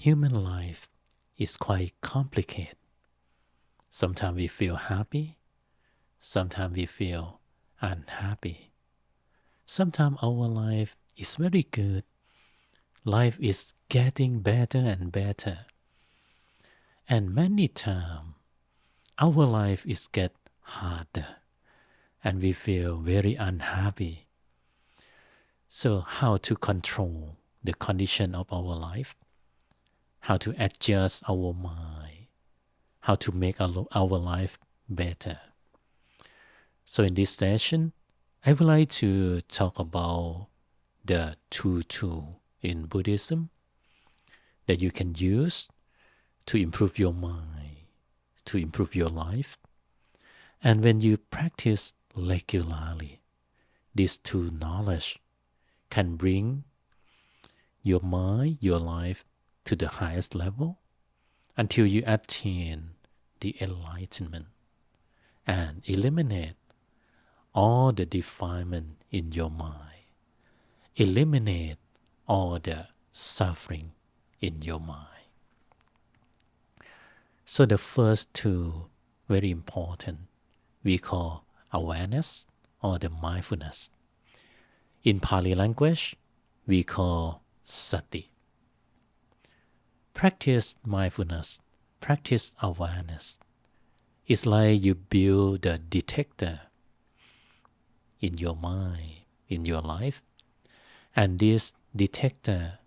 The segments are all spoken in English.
human life is quite complicated. Sometimes we feel happy, sometimes we feel unhappy. Sometimes our life is very good. Life is getting better and better. And many times, our life is get harder and we feel very unhappy. So how to control the condition of our life? How to adjust our mind? How to make our life better? So in this session, I would like to talk about the two tools in Buddhism that you can use to improve your mind, to improve your life. And when you practice regularly, these two knowledge can bring your mind, your life to the highest level until you attain the enlightenment and eliminate all the defilement in your mind, eliminate all the suffering in your mind. So the first two, very important, we call awareness or the mindfulness. In Pali language, we call sati. Practice mindfulness, practice awareness. It's like you build a detector in your mind, in your life, and this detector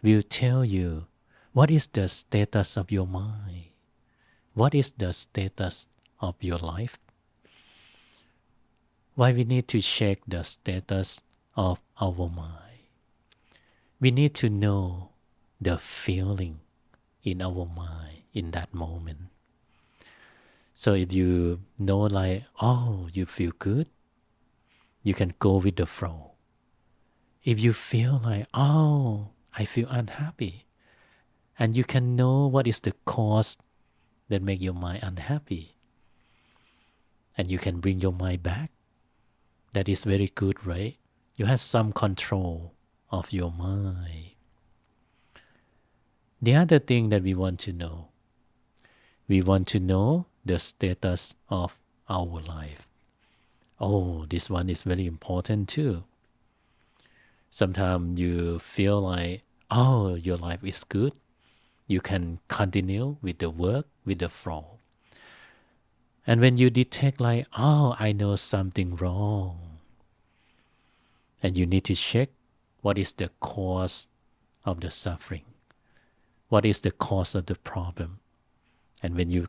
will tell you what is the status of your mind, what is the status of your life. Why we need to check the status of our mind? We need to know the feeling in our mind in that moment. So if you know like, oh, you feel good, you can go with the flow. If you feel like, oh, I feel unhappy, and you can know what is the cause that make your mind unhappy, and you can bring your mind back. That is very good, right? You have some control of your mind. The other thing that we want to know the status of our life. Oh, this one is very important too. Sometimes you feel like, oh, your life is good. You can continue with the work, with the flow. And when you detect like, oh, I know something wrong, and you need to check what is the cause of the suffering, what is the cause of the problem. And when you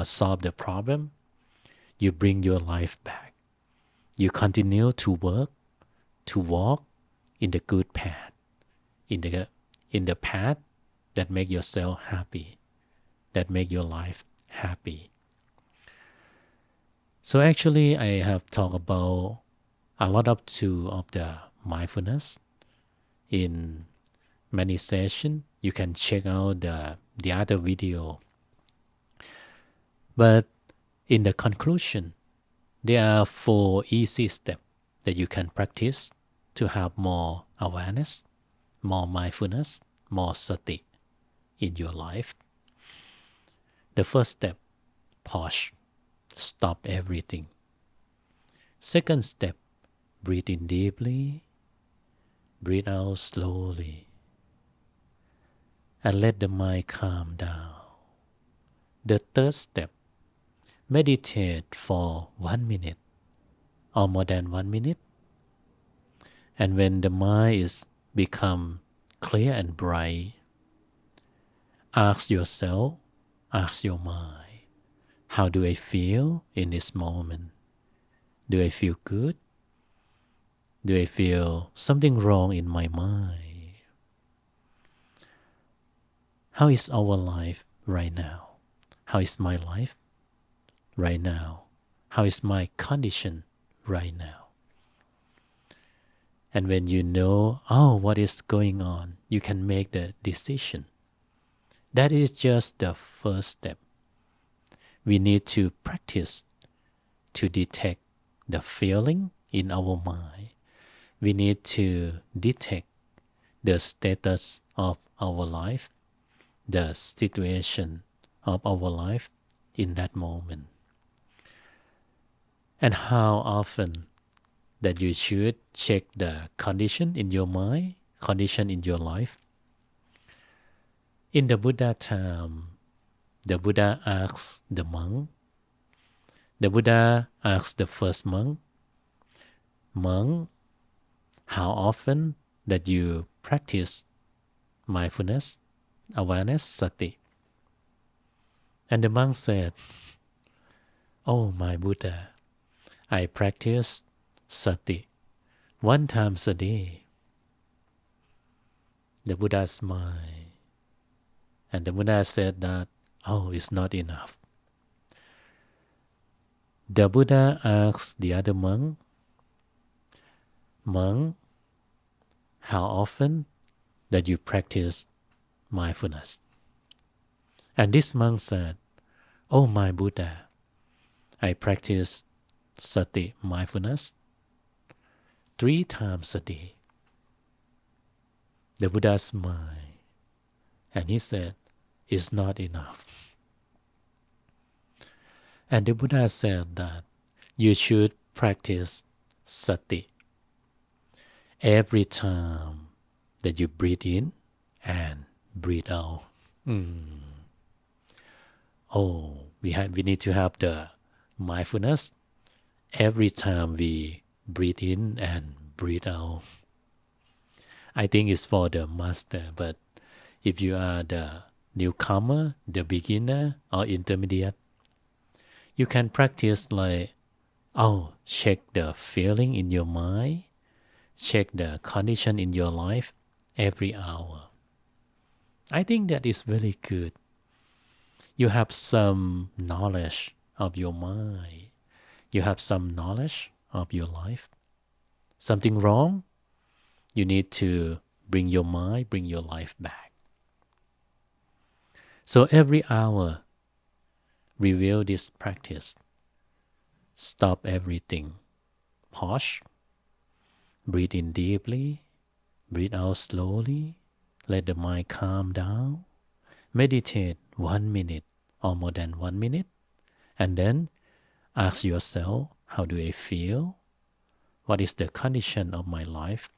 solve the problem, you bring your life back. You continue to work, to walk in the good path, in the path that make yourself happy, that make your life happy. So actually, I have talked about a lot of the mindfulness in many sessions. You can check out the other video. But in the conclusion, there are 4 easy steps that you can practice to have more awareness, more mindfulness, more sati in your life. The first step, pause, stop everything. Second step, breathe in deeply, breathe out slowly, and let the mind calm down. The third step, meditate for 1 minute or more than 1 minute. And when the mind is become clear and bright, ask yourself, ask your mind, how do I feel in this moment? Do I feel good? Do I feel something wrong in my mind? How is our life right now? How is my life right now? How is my condition right now? And when you know, oh, what is going on, you can make the decision. That is just the first step. We need to practice to detect the feeling in our mind. We need to detect the status of our life. the situation of our life in that moment. And how often that you should check the condition in your mind, condition in your life. In the Buddha time, the Buddha asks the monk, the Buddha asks the first monk, how often that you practice mindfulness, awareness, sati? And the monk said, oh my Buddha, I practice sati 1 time a day. The Buddha smiled. And the Buddha said that, oh, it's not enough. The Buddha asked the other monk, how often that you practice mindfulness? And this monk said, oh my Buddha, I practice sati, mindfulness, 3 times a day. The Buddha smiled and he said, it's not enough. And the Buddha said that you should practice sati every time that you breathe in and breathe out. Oh, we need to have the mindfulness every time we breathe in and breathe out. I think it's for the master, but if you are the newcomer, the beginner or intermediate, you can practice like, check the feeling in your mind, check the condition in your life every hour. I think that is very good. You have some knowledge of your mind. You have some knowledge of your life. Something wrong? You need to bring your mind, bring your life back. So every hour, review this practice. Stop everything. Pause. Breathe in deeply. Breathe out slowly. Let the mind calm down. Meditate 1 minute or more than 1 minute. And then ask yourself, how do I feel? What is the condition of my life?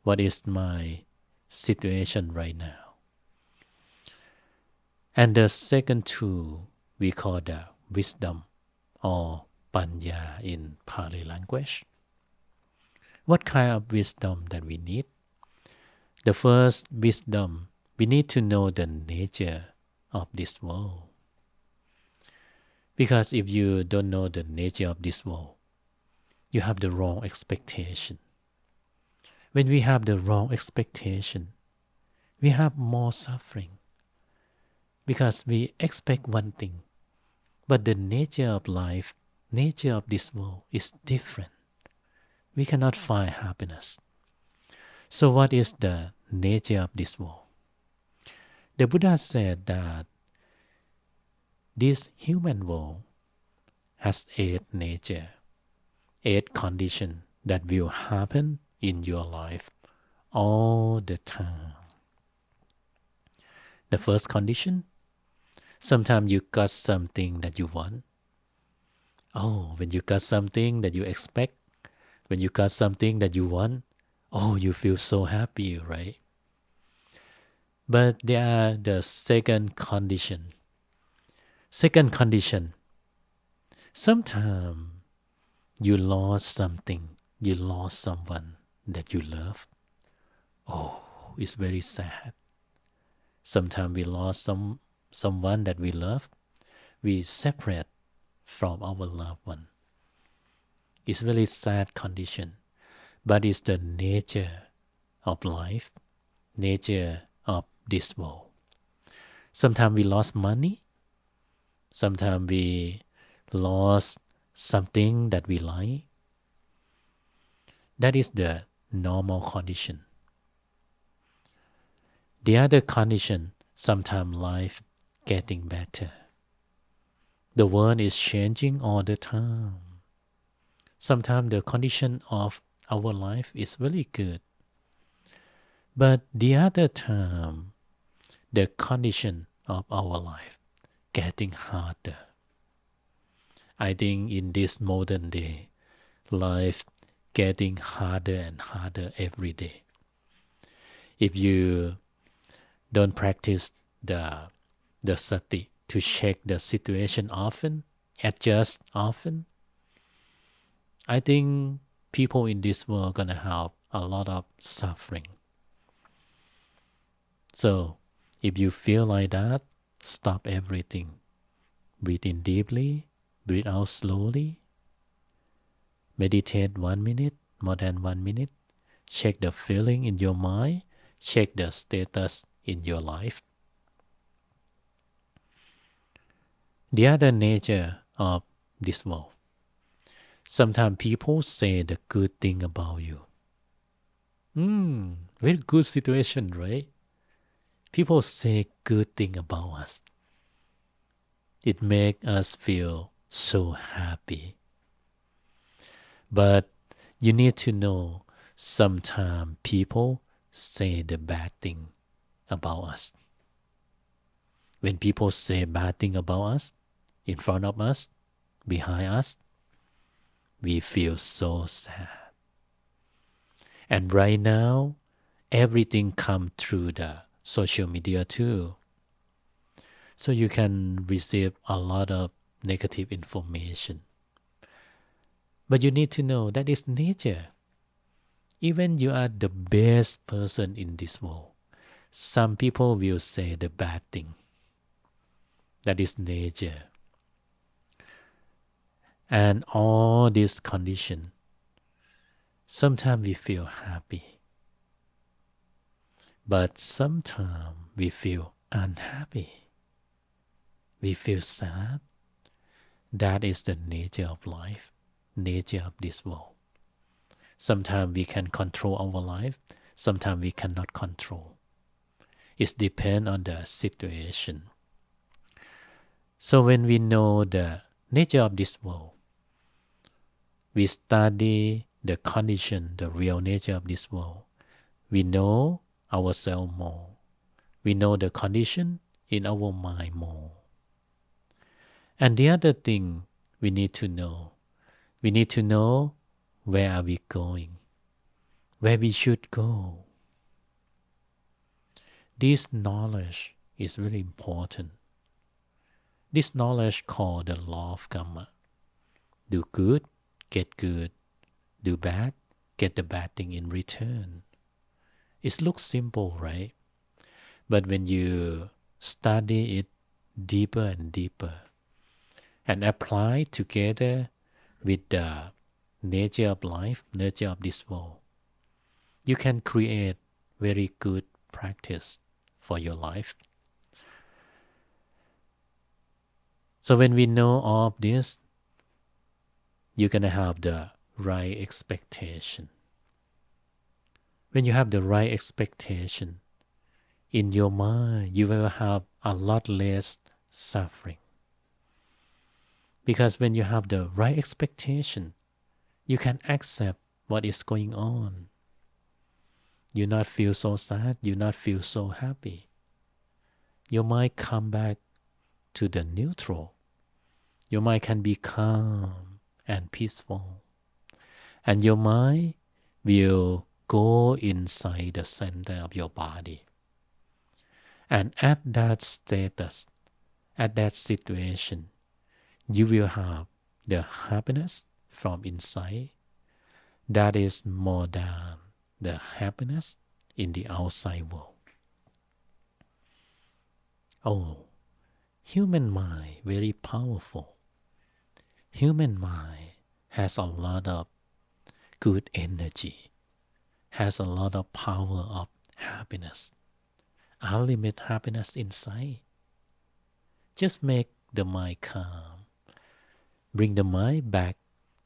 What is my situation right now? And the second tool we call the wisdom or panya in Pali language. What kind of wisdom that we need? The first wisdom, we need to know the nature of this world. Because if you don't know the nature of this world, you have the wrong expectation. When we have the wrong expectation, we have more suffering. Because we expect one thing, but the nature of life, nature of this world is different. We cannot find happiness. So what is the nature of this world? The Buddha said that this human world has 8 nature, 8 conditions that will happen in your life all the time. The first condition, sometimes you got something that you want. When you got something that you expect, when you got something that you want, you feel so happy, right? But there are the second condition. Second condition, sometimes you lost something, you lost someone that you love. It's very sad. Sometimes we lost someone that we love. We separate from our loved one. It's very sad condition, but it's the nature of life, nature of this world. Sometimes we lost money. Sometimes we lost something that we like. That is the normal condition. The other condition, sometimes life getting better. The world is changing all the time. Sometimes the condition of our life is really good. But the other time, the condition of our life getting harder. I think in this modern day, life getting harder and harder every day. If you don't practice the sati to check the situation often, adjust often, I think people in this world are gonna have a lot of suffering. So if you feel like that, stop everything. Breathe in deeply, breathe out slowly. Meditate 1 minute, more than 1 minute. Check the feeling in your mind. Check the status in your life. The other nature of this world. Sometimes people say the good thing about you. Very good situation, right? People say good thing about us. It makes us feel so happy. But you need to know, sometimes people say the bad thing about us. When people say bad thing about us, in front of us, behind us, we feel so sad. And right now, everything comes through the social media too. So you can receive a lot of negative information. But you need to know that is nature. Even you are the best person in this world, some people will say the bad thing. That is nature. And all this condition, sometimes we feel happy, but sometimes we feel unhappy. We feel sad. That is the nature of life, nature of this world. Sometimes we can control our life, sometimes we cannot control. It depends on the situation. So when we know the nature of this world, we study the condition, the real nature of this world. We know ourselves more. We know the condition in our mind more. And the other thing we need to know where are we going, where we should go. This knowledge is really important. This knowledge called the law of karma. Do good, get good. Do bad, get the bad thing in return. It looks simple, right? But when you study it deeper and deeper and apply together with the nature of life, nature of this world, you can create very good practice for your life. So when we know all of this, you're going to have the right expectation. When you have the right expectation in your mind, you will have a lot less suffering. Because when you have the right expectation, you can accept what is going on. You not feel so sad, you not feel so happy. Your mind come back to the neutral. Your mind can be calm and peaceful. And your mind will go inside the center of your body. And at that status, at that situation, you will have the happiness from inside that is more than the happiness in the outside world. Oh, human mind very powerful. Human mind has a lot of good energy, has a lot of power of happiness, unlimited happiness inside. Just make the mind calm. Bring the mind back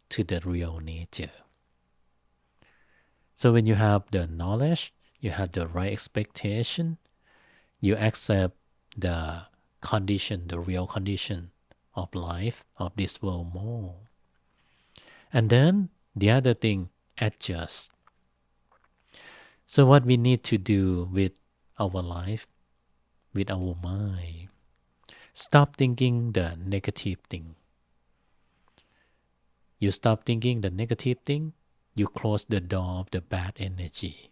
to the real nature. So when you have the knowledge, you have the right expectation, you accept the condition, the real condition of life, of this world more. And then the other thing, adjust. So what we need to do with our life, with our mind. Stop thinking the negative thing. You stop thinking the negative thing, you close the door of the bad energy.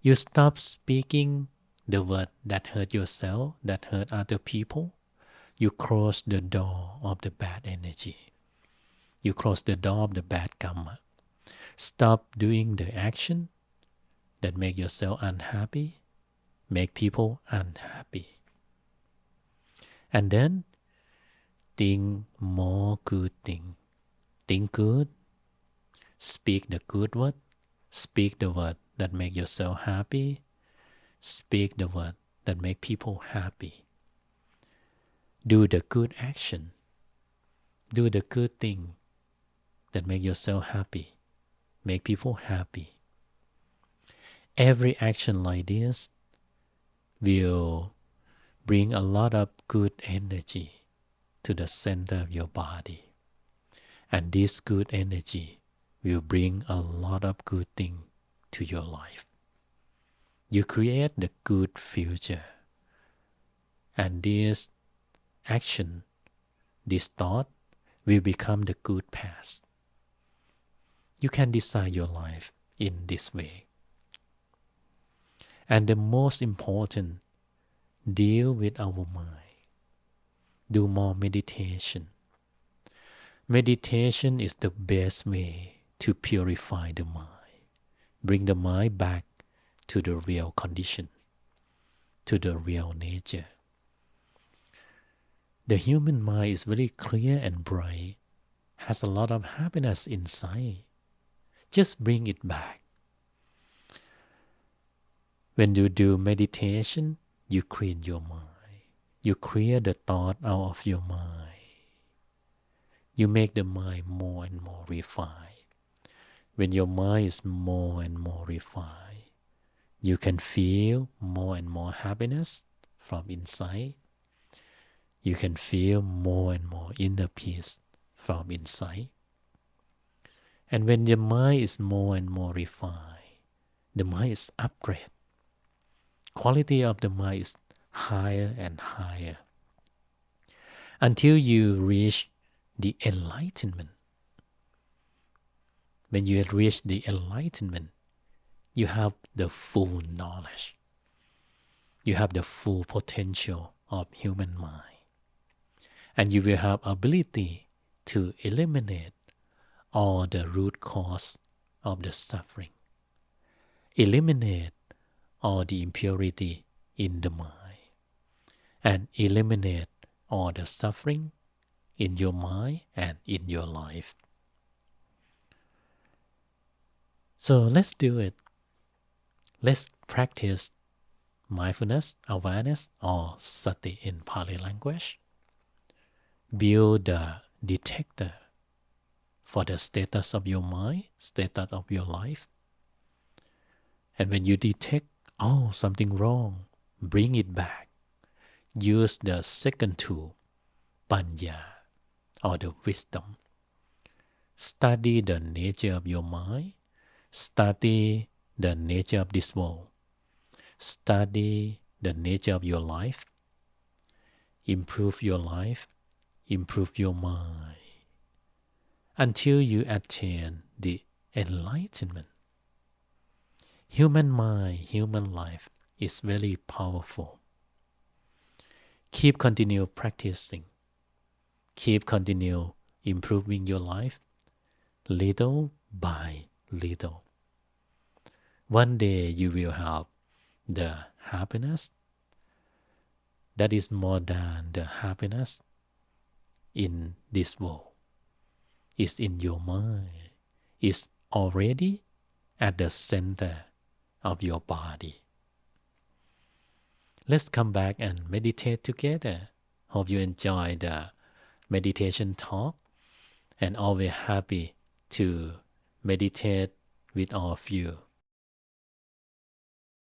You stop speaking the word that hurt yourself, that hurt other people. You close the door of the bad energy. You close the door of the bad karma. Stop doing the action that make yourself unhappy, make people unhappy. And then think more good thing. Think good. Speak the good word. Speak the word that make yourself happy. Speak the word that make people happy. Do the good action. Do the good thing that make yourself happy, make people happy. Every action like this will bring a lot of good energy to the center of your body. And this good energy will bring a lot of good things to your life. You create the good future. And this action, this thought, will become the good past. You can decide your life in this way. And the most important, deal with our mind. Do more meditation. Meditation is the best way to purify the mind. Bring the mind back to the real condition, to the real nature. The human mind is very clear and bright, has a lot of happiness inside. Just bring it back. When you do meditation, you clean your mind. You clear the thought out of your mind. You make the mind more and more refined. When your mind is more and more refined, you can feel more and more happiness from inside. You can feel more and more inner peace from inside. And when your mind is more and more refined, the mind is upgraded. Quality of the mind is higher and higher until you reach the enlightenment. When you reach the enlightenment, you have the full knowledge. You have the full potential of human mind. And you will have ability to eliminate all the root cause of the suffering. Eliminate all the impurity in the mind. And eliminate all the suffering in your mind and in your life. So let's do it. Let's practice mindfulness, awareness, or sati in Pali language. Build the detector for the status of your mind, status of your life. And when you detect, something wrong, bring it back. Use the second tool, panya, or the wisdom. Study the nature of your mind. Study the nature of this world. Study the nature of your life. Improve your life. Improve your mind. Until you attain the enlightenment. Human mind, human life is very powerful. Keep continue practicing. Keep continue improving your life little by little. One day you will have the happiness that is more than the happiness in this world. It's in your mind. It's already at the center of your body. Let's come back and meditate together. Hope you enjoy the meditation talk and always happy to meditate with all of you.